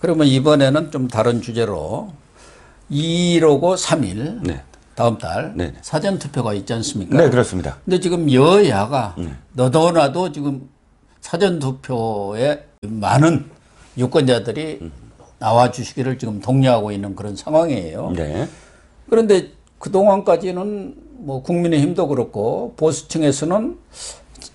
그러면 이번에는 좀 다른 주제로 2일오고 3일 네. 다음 달 네. 사전투표가 있지 않습니까? 네, 그렇습니다. 근데 지금 여야가 너도나도 지금 사전투표에 많은 유권자들이 나와주시기를 지금 독려하고 있는 그런 상황이에요. 네. 그런데 그동안까지는 뭐 국민의힘도 그렇고 보수층에서는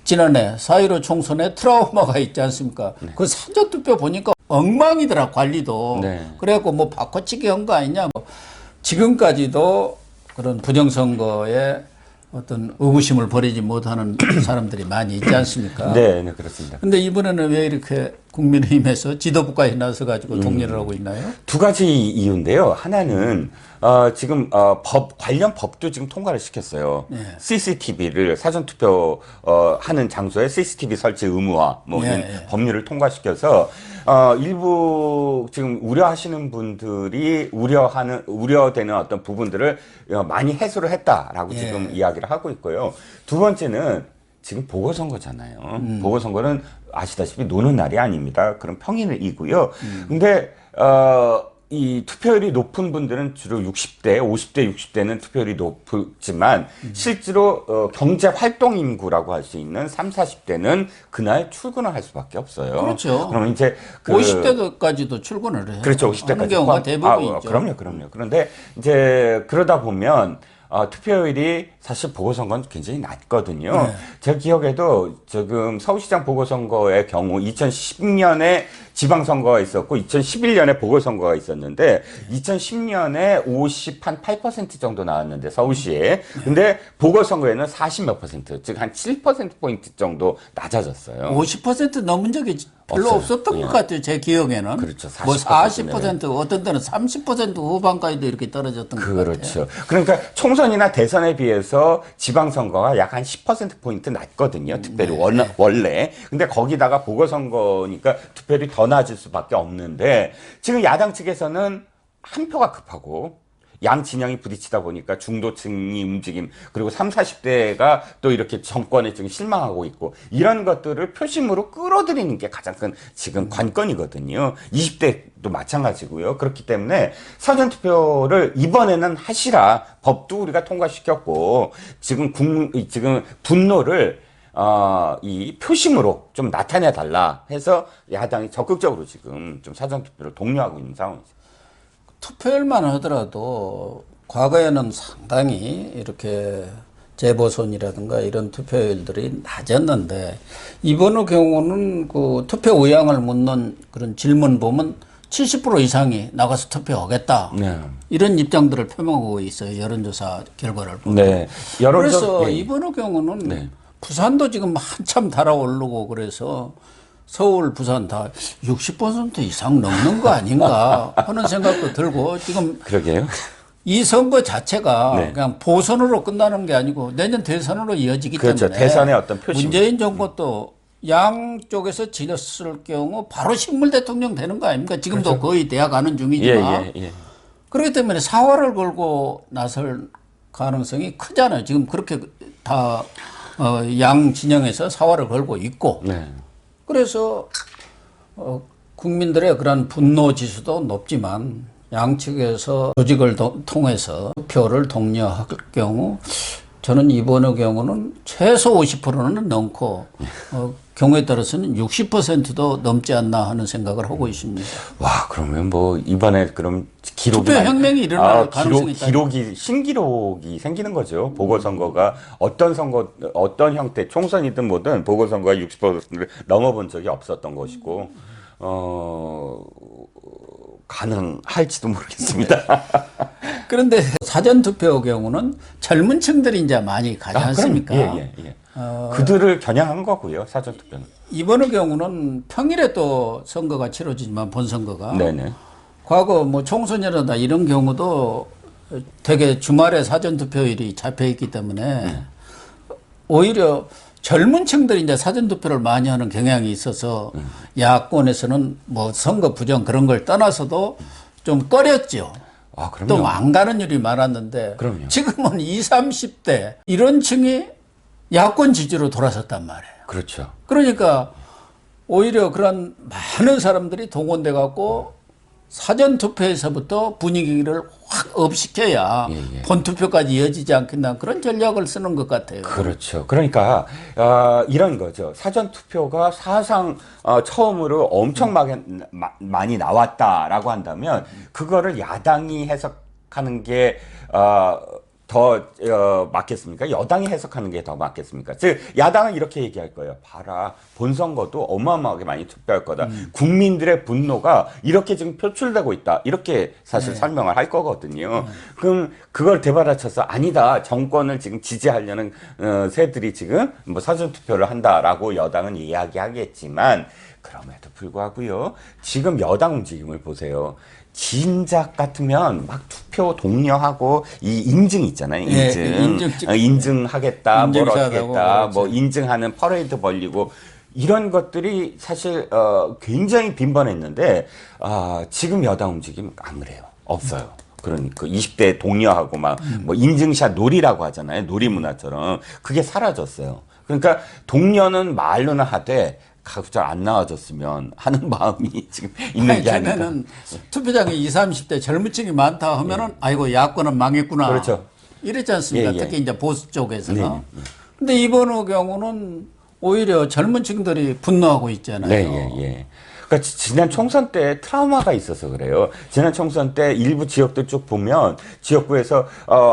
지난해 4.15 총선에 트라우마가 있지 않습니까? 그 사전투표 보니까 엉망이더라, 관리도. 네. 그래갖고 뭐 바꿔치기 한 거 아니냐. 뭐 지금까지도 그런 부정선거에 어떤 의구심을 버리지 못하는 사람들이 많이 있지 않습니까? 네, 네, 그렇습니다. 근데 이번에는 왜 이렇게 국민의힘에서 지도부까지 나서 가지고 독려를 하고 있나요? 두 가지 이유인데요. 하나는 지금 관련 법도 지금 통과를 시켰어요. 네. CCTV를 사전투표 하는 장소에 CCTV 설치 의무화 뭐 이런 법률을 통과시켜서 일부 지금 우려하시는 분들이 우려되는 어떤 부분들을 많이 해소를 했다라고 지금 이야기를 하고 있고요. 두 번째는 지금 보궐선거잖아요. 보궐선거는 아시다시피 노는 날이 아닙니다. 그런 평일이고요. 근데 이 투표율이 높은 분들은 주로 60대, 50대, 60대는 투표율이 높지만 실제로 경제 활동 인구라고 할 수 있는 30, 40대는 그날 출근을 할 수밖에 없어요. 그렇죠. 그러면 이제 50대까지도 출근을 해요. 그렇죠. 50대까지 하는 경우가 대부분이죠. 그럼요. 그런데 이제 그러다 보면 투표율이 사실 보궐선거는 굉장히 낮거든요. 네. 제 기억에도 지금 서울시장 보궐선거의 경우 2010년에 지방선거가 있었고 2011년에 보궐선거가 있었는데 2010년에 58% 정도 나왔는데 서울시에. 근데 보궐선거에는 40몇 %, 즉 한 7%포인트 정도 낮아졌어요. 50% 넘은 적이 별로 없어요. 없었던 것 같아요. 제 기억에는. 그렇죠. 뭐 40%, 40%, 어떤 때는 30% 후반까지도 이렇게 떨어졌던 것 같아요. 그렇죠. 그러니까 총선이나 대선에 비해서 지방선거가 약 한 10%포인트 낮거든요. 투표율이 원래. 근데 거기다가 보궐선거니까 투표율이 더 낮을 수밖에 없는데 지금 야당 측에서는 한 표가 급하고 양 진영이 부딪히다 보니까 중도층이 움직임, 그리고 30, 40대가 또 이렇게 정권에 지금 실망하고 있고, 이런 것들을 표심으로 끌어들이는 게 가장 큰 지금 관건이거든요. 20대도 마찬가지고요. 그렇기 때문에 사전투표를 이번에는 하시라. 법도 우리가 통과시켰고, 지금 분노를 이 표심으로 좀 나타내 달라 해서 야당이 적극적으로 지금 좀 사전투표를 독려하고 있는 상황이죠. 투표율만 하더라도 과거에는 상당히 이렇게 재보선이라든가 이런 투표율들이 낮았는데 이번의 경우는 그 투표 의향을 묻는 그런 질문 보면 70% 이상이 나가서 투표하겠다. 네. 이런 입장들을 표명하고 있어요. 여론조사 결과를 보면. 네. 그래서 이번의 경우는 부산도 지금 한참 달아오르고 그래서 서울, 부산 다 60% 이상 넘는 거 아닌가 하는 생각도 들고 지금 그러게요. 이 선거 자체가 그냥 보선으로 끝나는 게 아니고 내년 대선으로 이어지기 때문에 대선의 어떤 표심. 문재인 정부도 양쪽에서 지렸을 경우 바로 식물 대통령 되는 거 아닙니까? 지금도 거의 돼야 가는 중이지만 그렇기 때문에 사활을 걸고 나설 가능성이 크잖아요. 지금 그렇게 다 양 진영에서 사활을 걸고 있고 그래서 국민들의 그런 분노 지수도 높지만 양측에서 조직을 통해서 투표를 독려할 경우 저는 이번의 경우는 최소 50%는 넘고 경우에 따라서는 60%도 넘지 않나 하는 생각을 하고 있습니다. 와, 그러면 뭐 이번에 그럼 기록이 투표 혁명이 일어날 가능성이 있다. 신기록이 생기는 거죠. 보궐선거가 어떤 형태, 총선이든 뭐든 보궐선거가 60%를 넘어본 적이 없었던 것이고 가능할지도 모르겠습니다. 그런데 사전투표 경우는 젊은 층들이 이제 많이 가지 않습니까? 그들을 겨냥한 거고요, 사전투표는. 이번의 경우는 평일에 또 선거가 치러지지만 본선거가. 과거 뭐 총선이라든가 이런 경우도 되게 주말에 사전투표일이 잡혀있기 때문에 오히려 젊은 층들이 이제 사전투표를 많이 하는 경향이 있어서 야권에서는 뭐 선거 부정 그런 걸 떠나서도 좀 꺼렸죠. 또 안 가는 일이 많았는데 지금은 20, 30대 이런 층이 야권 지지로 돌아섰단 말이에요. 그렇죠. 그러니까 오히려 그런 많은 사람들이 동원돼 갖고 사전 투표에서부터 분위기를 확 업시켜야 본투표까지 이어지지 않겠나 그런 전략을 쓰는 것 같아요. 그렇죠. 그러니까 이런 거죠. 사전 투표가 사상 처음으로 엄청 많이 나왔다라고 한다면 그거를 야당이 해석하는 게 더 맞겠습니까? 여당이 해석하는 게 더 맞겠습니까? 즉 야당은 이렇게 얘기할 거예요. 봐라, 본선거도 어마어마하게 많이 투표할 거다. 국민들의 분노가 이렇게 지금 표출되고 있다. 이렇게 사실 설명을 할 거거든요. 그럼 그걸 되받아쳐서 아니다. 정권을 지금 지지하려는 새들이 지금 뭐 사전 투표를 한다라고 여당은 이야기하겠지만 그럼에도 불구하고요. 지금 여당 움직임을 보세요. 진작 같으면 막 투표 독려하고 이 인증 있잖아요. 인증하겠다, 뭘 어떻겠다, 뭐 인증하는 퍼레이드 벌리고 이런 것들이 사실 굉장히 빈번했는데 지금 여당 움직임 안 그래요. 없어요. 그러니까 20대 독려하고 막 뭐 인증샷 놀이라고 하잖아요. 놀이 문화처럼 그게 사라졌어요. 그러니까 독려는 말로는 하되 가급적 안 나와줬으면 하는 마음이 지금 있는 게 아닌가. 전에는 투표장에 20, 30대 젊은 층이 많다 하면은 아이고 야권은 망했구나. 그렇죠. 이랬지 않습니까? 특히 이제 보수 쪽에서는. 근데 이번 경우는 오히려 젊은 층들이 분노하고 있잖아요. 그러니까 지난 총선 때 트라우마가 있어서 그래요. 지난 총선 때 일부 지역들 쭉 보면 지역구에서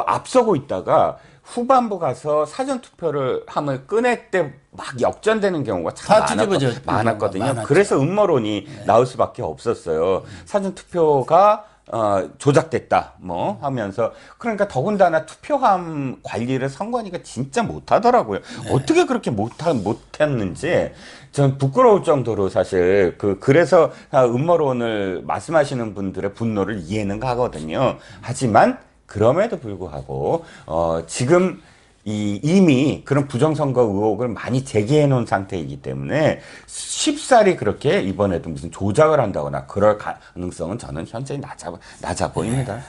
앞서고 있다가 후반부 가서 사전 투표를 함을 꺼낼 때 막 역전되는 경우가 참 많았거든요. 그래서 음모론이 나올 수밖에 없었어요. 사전 투표가 조작됐다 뭐 하면서 그러니까 더군다나 투표함 관리를 선관위가 진짜 못하더라고요. 어떻게 그렇게 못했는지 전 부끄러울 정도로 사실 그래서 음모론을 말씀하시는 분들의 분노를 이해는 가거든요. 하지만 그럼에도 불구하고 지금 이미 그런 부정선거 의혹을 많이 제기해 놓은 상태이기 때문에 쉽사리 그렇게 이번에도 무슨 조작을 한다거나 그럴 가능성은 저는 현재 낮아 보입니다.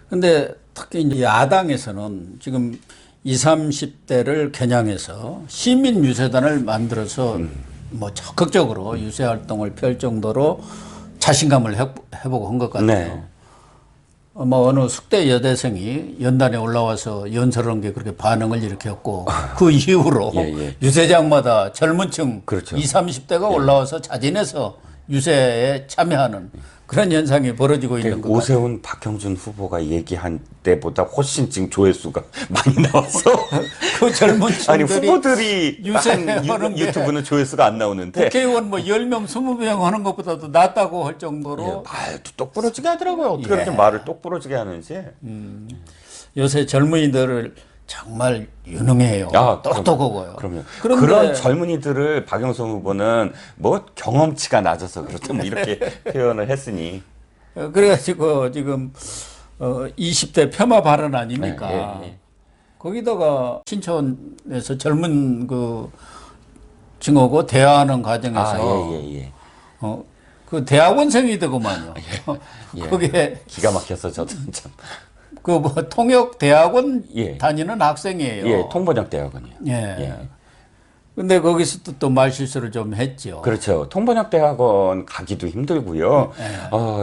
근데 특히 이제 야당에서는 지금 20, 30대를 겨냥해서 시민 유세단을 만들어서 뭐 적극적으로 유세 활동을 펼 정도로 자신감을 해보고 한 것 같아요. 뭐 어느 숙대 여대생이 연단에 올라와서 연설한 게 그렇게 반응을 일으켰고 그 이후로 유세장마다 젊은 층 20, 30대가 올라와서 자진해서 유세에 참여하는 그런 현상이 벌어지고 있는 것 같아요. 오세훈 박형준 후보가 얘기한 때보다 훨씬 지금 조회수가 많이 나와서 그 젊은 층들이 아니 후보들이 유세하는 유튜브는 조회수가 안 나오는데 국회의원 뭐 10명 20명 하는 것보다도 낫다고 할 정도로 말도 똑부러지게 하더라고요. 어떻게 그렇게 말을 똑부러지게 하는지. 요새 젊은이들을 정말 유능해요. 똑똑하고요. 그럼요. 그런 젊은이들을 박영선 후보는 뭐 경험치가 낮아서 그렇다 뭐 이렇게 표현을 했으니. 그래가지고 지금 20대 폄하 발언 아닙니까? 거기다가 신촌에서 젊은 그 층하고 대화하는 과정에서 그 대학원생이 되고만요. 그게 기가 막혀서 저도 참. 그 뭐 통역 대학원 다니는 학생이에요. 통번역 대학원이요. 근데 거기서 또 말실수를 좀 했죠. 그렇죠. 통번역 대학원 가기도 힘들고요.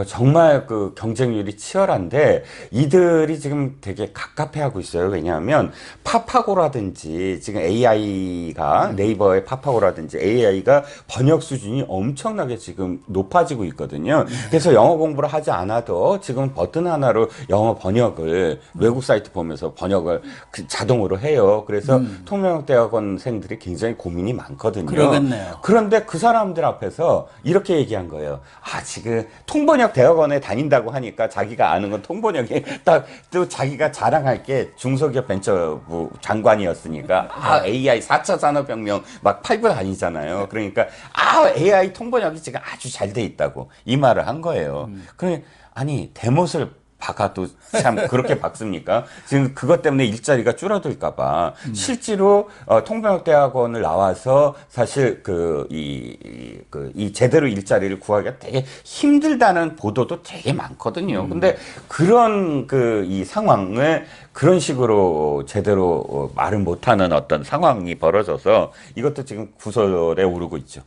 정말 그 경쟁률이 치열한데 이들이 지금 되게 갑갑해하고 있어요. 왜냐하면 파파고라든지 지금 AI가 네이버의 파파고라든지 AI가 번역 수준이 엄청나게 지금 높아지고 있거든요. 그래서 영어 공부를 하지 않아도 지금 버튼 하나로 영어 번역을 외국 사이트 보면서 번역을 자동으로 해요. 그래서 통번역 대학원생들이 굉장히 고민이 많거든요. 그러겠네요. 그런데 그 사람들 앞에서 이렇게 얘기한 거예요. 지금 통번역 대학원에 다닌다고 하니까 자기가 아는 건 통번역이 딱 또 자기가 자랑할 게 중소기업 벤처부 장관이었으니까 AI 4차 산업혁명 막 팔고 다니잖아요. 그러니까 AI 통번역이 지금 아주 잘 돼 있다고 이 말을 한 거예요. 그래 아니 대못을 박아도 참 그렇게 박습니까? 지금 그것 때문에 일자리가 줄어들까봐 실제로 통번역 대학원을 나와서 사실 이 제대로 일자리를 구하기가 되게 힘들다는 보도도 되게 많거든요. 근데 그런 이 상황을 그런 식으로 제대로 말을 못하는 어떤 상황이 벌어져서 이것도 지금 구설에 오르고 있죠.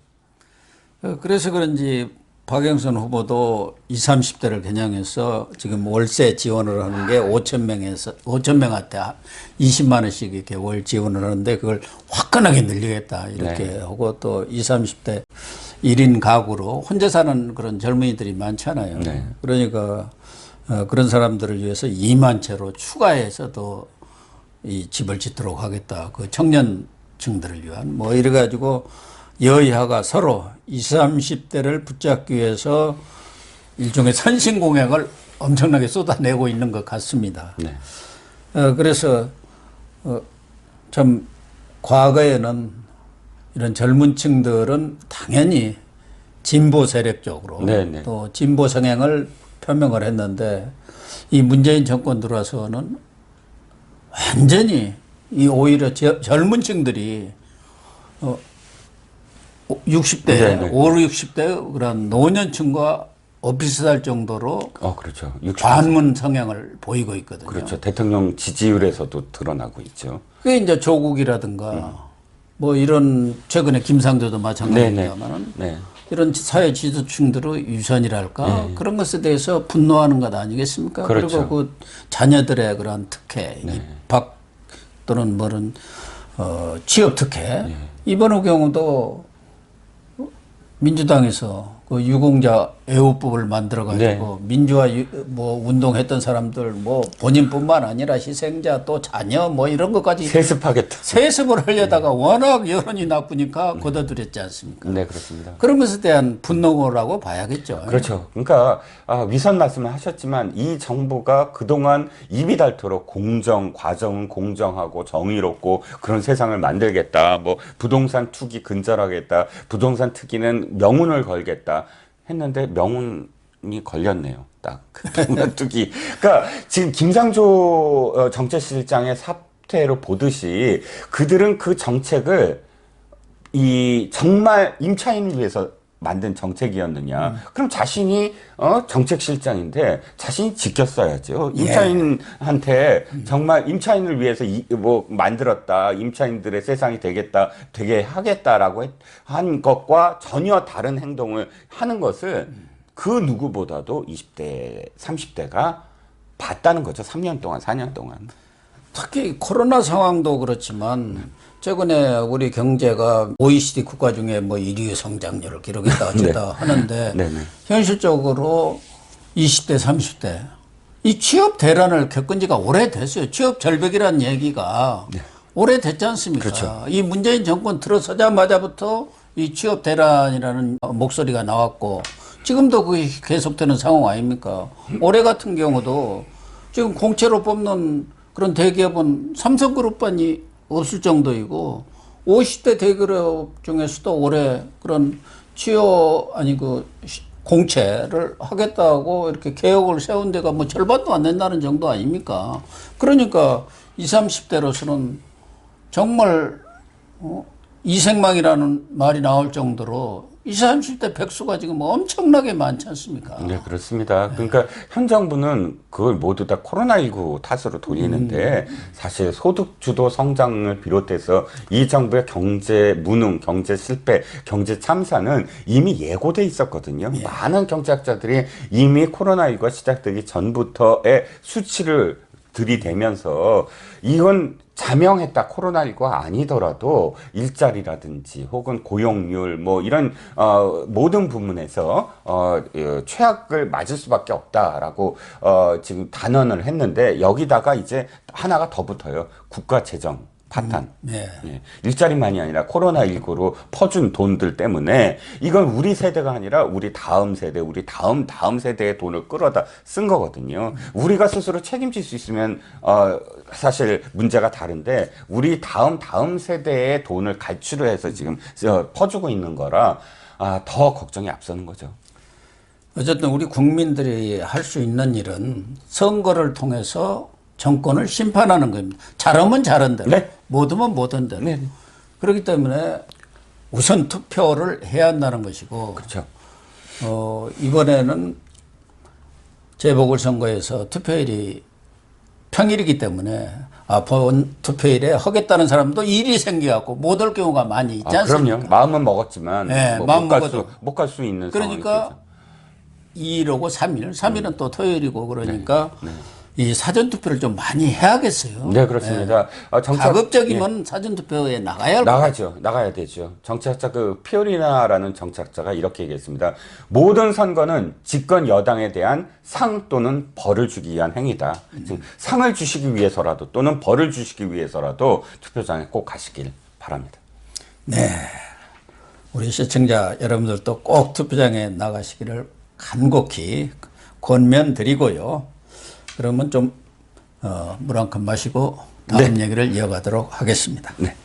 그래서 그런지 박영선 후보도 20, 30대를 겨냥해서 지금 월세 지원을 하는 게 5천 명한테 20만 원씩 이렇게 월 지원을 하는데 그걸 화끈하게 늘리겠다 이렇게 네. 하고 또 20, 30대 1인 가구로 혼자 사는 그런 젊은이들이 많잖아요. 네. 그러니까 그런 사람들을 위해서 2만 채로 추가해서 더 이 집을 짓도록 하겠다. 그 청년층들을 위한 뭐 이래 가지고 여야가 서로 20, 30대를 붙잡기 위해서 일종의 선신공약을 엄청나게 쏟아내고 있는 것 같습니다. 네. 그래서 참 과거에는 이런 젊은 층들은 당연히 진보 세력 쪽으로 네네. 또 진보 성향을 표명을 했는데 이 문재인 정권 들어와서는 완전히 이 오히려 젊은 층들이 60대, 네네. 5, 60대 그런 노년층과 비슷할 정도로 그렇죠. 반문 성향을 보이고 있거든요. 그렇죠. 대통령 지지율에서도 드러나고 있죠. 그게 이제 조국이라든가 뭐 이런 최근에 김상조도 마찬가지입니다만은 네. 이런 사회 지도층들의 유선이랄까 그런 것에 대해서 분노하는 것 아니겠습니까? 그렇죠. 그리고 그 자녀들의 그런 특혜, 입학 또는 뭐는 취업 특혜 이번의 경우도 민주당에서 그 유공자 애호법을 만들어 가지고 민주화 뭐 운동했던 사람들 뭐 본인뿐만 아니라 희생자 또 자녀 뭐 이런 것까지 세습하겠다. 세습을 하려다가 워낙 여론이 나쁘니까 걷어들였지 않습니까? 네, 그렇습니다. 그런 것에 대한 분노라고 봐야겠죠. 그렇죠. 그러니까 위선 말씀을 하셨지만 이 정부가 그동안 입이 닳도록 과정은 공정하고 정의롭고 그런 세상을 만들겠다. 뭐 부동산 투기 근절하겠다. 부동산 투기는 명운을 걸겠다. 했는데 명운이 걸렸네요. 딱 부동산 투기. 그러니까 지금 김상조 정책실장의 사태로 보듯이 그들은 그 정책을 정말 임차인을 위해서 만든 정책이었느냐. 그럼 자신이 정책실장인데 자신이 지켰어야죠. 임차인한테 정말 임차인을 위해서 뭐 만들었다. 임차인들의 세상이 되게 하겠다라고 한 것과 전혀 다른 행동을 하는 것을 그 누구보다도 20대, 30대가 봤다는 거죠. 3년 동안, 4년 동안. 특히 코로나 상황도 그렇지만 최근에 우리 경제가 OECD 국가 중에 뭐 1위 성장률을 기록했다 어쩌다 하는데 현실적으로 20대, 30대 이 취업 대란을 겪은 지가 오래됐어요. 취업 절벽이라는 얘기가 오래됐지 않습니까? 그렇죠. 이 문재인 정권 들어서자마자부터 이 취업 대란이라는 목소리가 나왔고 지금도 그게 계속되는 상황 아닙니까? 올해 같은 경우도 지금 공채로 뽑는 그런 대기업은 삼성그룹만이 없을 정도이고 50대 대기업 중에서도 올해 그런 공채를 하겠다고 이렇게 계획을 세운 데가 뭐 절반도 안 된다는 정도 아닙니까? 그러니까 20, 30대로서는 정말 이생망이라는 말이 나올 정도로 20, 30대 백수가 지금 엄청나게 많지 않습니까? 네, 그렇습니다. 그러니까 현 정부는 그걸 모두 다 코로나19 탓으로 돌리는데 사실 소득 주도 성장을 비롯해서 이 정부의 경제 무능, 경제 실패, 경제 참사는 이미 예고돼 있었거든요. 많은 경제학자들이 이미 코로나19가 시작되기 전부터의 수치를 들이대면서 이건 자명했다. 코로나19가 아니더라도 일자리라든지 혹은 고용률 뭐 이런 모든 부분에서 최악을 맞을 수밖에 없다라고 지금 단언을 했는데 여기다가 이제 하나가 더 붙어요. 국가 재정 파탄. 일자리만이 아니라 코로나19로 퍼준 돈들 때문에 이건 우리 세대가 아니라 우리 다음 세대, 우리 다음 세대의 돈을 끌어다 쓴 거거든요. 우리가 스스로 책임질 수 있으면 사실 문제가 다른데 우리 다음 세대의 돈을 갈취를 해서 지금 퍼주고 있는 거라 더 걱정이 앞서는 거죠. 어쨌든 우리 국민들이 할 수 있는 일은 선거를 통해서 정권을 심판하는 겁니다. 잘하면 잘한 대로, 못하면 못한 대로. 그렇기 때문에 우선 투표를 해야 한다는 것이고, 그렇죠. 이번에는 재보궐선거에서 투표일이 평일이기 때문에 본 투표일에 하겠다는 사람도 일이 생겨갖고 못 올 경우가 많이 있지 않습니까? 그럼요. 마음은 먹었지만 마음 못 갈 수 있는 그러니까 상황이겠죠. 2일하고 3일, 3일은 또 토요일이고 그러니까 이 사전투표를 좀 많이 해야겠어요. 네, 그렇습니다. 가급적이면 사전투표에 나가야 할 나가죠. 나가야 되죠. 정치학자 피오리나라는 정치학자가 이렇게 얘기했습니다. 모든 선거는 집권 여당에 대한 상 또는 벌을 주기 위한 행위다. 즉 상을 주시기 위해서라도 또는 벌을 주시기 위해서라도 투표장에 꼭 가시길 바랍니다. 네. 우리 시청자 여러분들도 꼭 투표장에 나가시기를 간곡히 권면드리고요. 그러면 좀 물 한 컵 마시고 다음 얘기를 이어가도록 하겠습니다. 네.